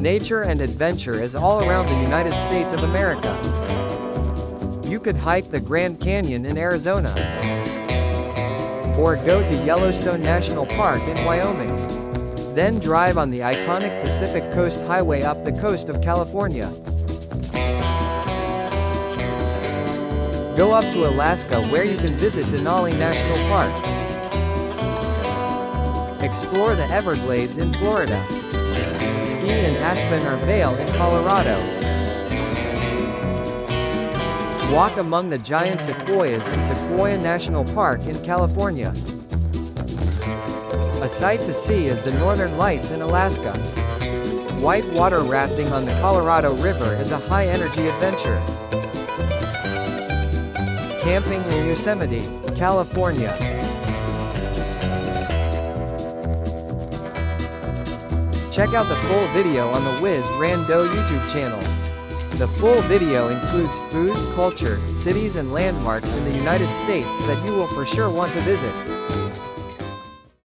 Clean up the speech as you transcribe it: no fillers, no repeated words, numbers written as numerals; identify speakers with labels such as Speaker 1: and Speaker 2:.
Speaker 1: Nature and adventure is all around the United States of America. You could hike the Grand Canyon in Arizona, or go to Yellowstone National Park in Wyoming. Then drive on the iconic Pacific Coast Highway up the coast of California. Go up to Alaska where you can visit Denali National Park. Explore the Everglades in Florida. Ski in Aspen or Vail in Colorado. Walk among the giant sequoias in Sequoia National Park in California. A sight to see is the Northern Lights in Alaska. Whitewater rafting on the Colorado River is a high-energy adventure. Camping in Yosemite, California. Check out the full video on the Rando YouTube channel. The full video includes food, culture, cities and landmarks in the United States that you will for sure want to visit.